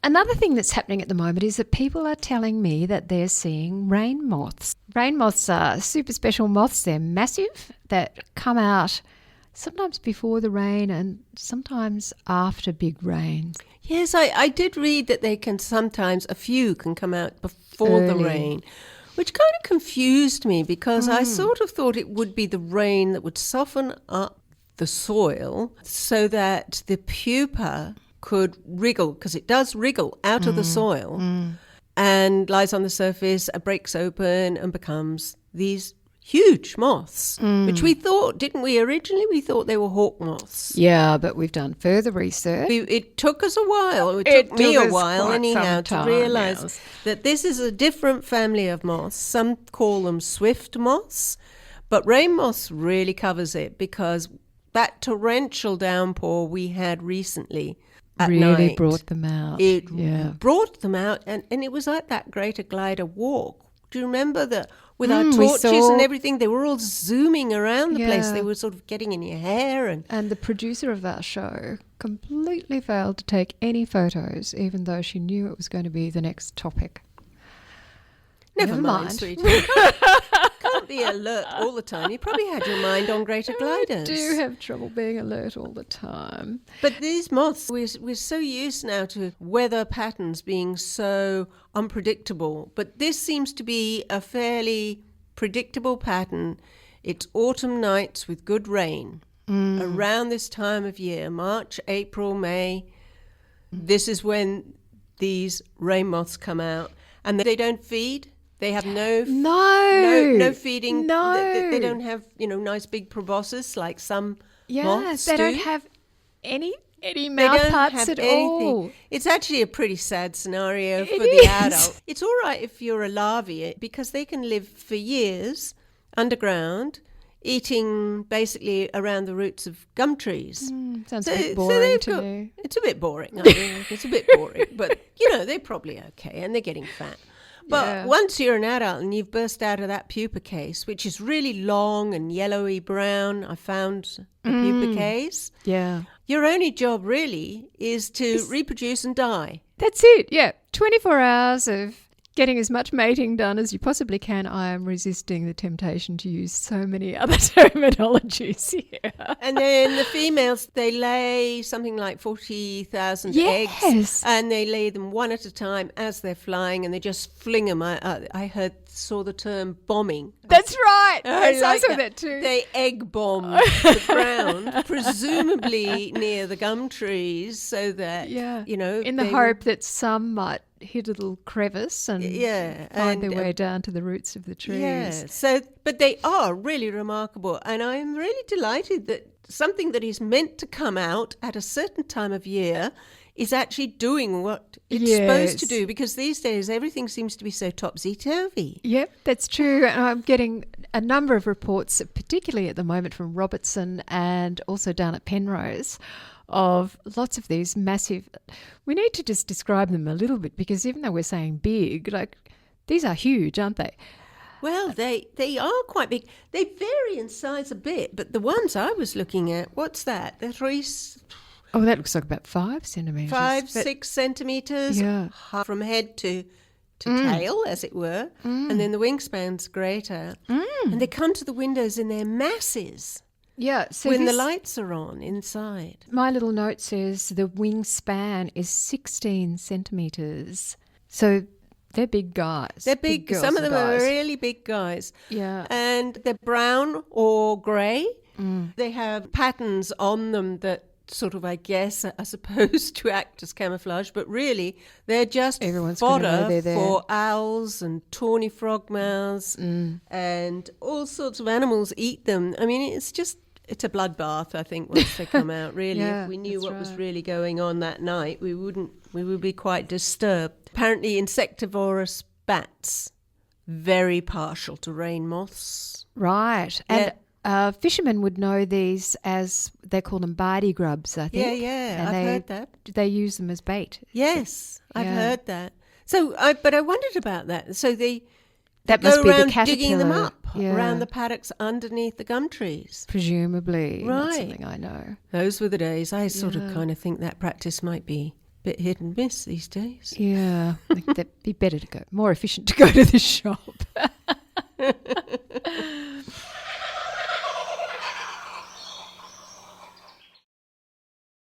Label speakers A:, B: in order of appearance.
A: Another thing that's happening at the moment is that people are telling me that they're seeing rain moths. Rain moths are super special moths. They're massive, that come out sometimes before the rain and sometimes after big rains.
B: Yes, I did read that they can sometimes, a few can come out before the rain, which kind of confused me because I sort of thought it would be the rain that would soften up the soil so that the pupa could wriggle, because it does wriggle out of the soil and lies on the surface, breaks open and becomes these huge moths, which we thought, didn't we originally? We thought they were hawk moths.
A: Yeah, but we've done further research.
B: It took us a while. It took me a while anyhow to realise that this is a different family of moths. Some call them swift moths, but rain moths really covers it because that torrential downpour we had recently at
A: really
B: night
A: brought them out.
B: It brought them out, and it was like that greater glider walk. Do you remember that with our torches and everything? They were all zooming around the place. They were sort of getting in your hair. And
A: the producer of our show completely failed to take any photos, even though she knew it was going to be the next topic.
B: Never mind, sweetie. Can't be alert all the time. You probably had your mind on greater gliders.
A: I do have trouble being alert all the time.
B: But these moths, we're so used now to weather patterns being so unpredictable. But this seems to be a fairly predictable pattern. It's autumn nights with good rain around this time of year, March, April, May. This is when these rain moths come out, and they don't feed. They have no feeding. No. They don't have, nice big proboscis like some moths
A: they don't have any mouth parts at all.
B: It's actually a pretty sad scenario for the adult. It's all right if you're a larvae because they can live for years underground, eating basically around the roots of gum trees.
A: Sounds a bit boring to me.
B: It's a bit boring. I mean, it's a bit boring, but they're probably okay and they're getting fat. But once you're an adult and you've burst out of that pupa case, which is really long and yellowy brown, I found the pupa case.
A: Yeah.
B: Your only job really is to reproduce and die.
A: That's it, yeah. 24 hours of getting as much mating done as you possibly can. I am resisting the temptation to use so many other terminologies here.
B: And then the females, they lay something like 40,000 eggs. And they lay them one at a time as they're flying, and they just fling them. I saw the term bombing.
A: That's right. I saw that too.
B: They egg bomb the ground, presumably near the gum trees, so that,
A: in the hope that some might hit a little crevice and find their way down to the roots of the trees.
B: Yeah. But they are really remarkable, and I am really delighted that something that is meant to come out at a certain time of year is actually doing what it's supposed to do, because these days everything seems to be so topsy-turvy.
A: Yep, that's true. And I'm getting a number of reports, particularly at the moment from Robertson and also down at Penrose, of lots of these massive... We need to just describe them a little bit, because even though we're saying big, these are huge, aren't they?
B: Well, they are quite big. They vary in size a bit, but the ones I was looking at, what's that? They're
A: Oh, that looks like about 5 centimetres.
B: 6 centimetres, from head to tail, as it were. And then the wingspan's greater. And they come to the windows in their masses.
A: Yeah, so
B: when the lights are on inside.
A: My little note says the wingspan is 16 centimetres. So they're big guys.
B: They're big. Some of them are really big guys.
A: Yeah.
B: And they're brown or grey. They have patterns on them that sort of, I guess, are supposed to act as camouflage, but really they're just fodder for owls and tawny frogmouths and all sorts of animals eat them. I mean, it's a bloodbath, I think, once they come out, really. If we knew what was really going on that night, we would be quite disturbed. Apparently insectivorous bats, very partial to rain moths.
A: Right. And fishermen would know these as, they call them bardy grubs, I think.
B: Yeah, I've heard that.
A: They use them as bait.
B: Yes, I've heard that. So, but I wondered about that. So
A: that
B: go
A: must be
B: around
A: the caterpillar.
B: digging them up around the paddocks underneath the gum trees.
A: Presumably.
B: Right.
A: That's something I know.
B: Those were the days. I sort of kind of think that practice might be bit hit and miss these days.
A: Yeah, I think that'd be better to go, more efficient to go to the shop.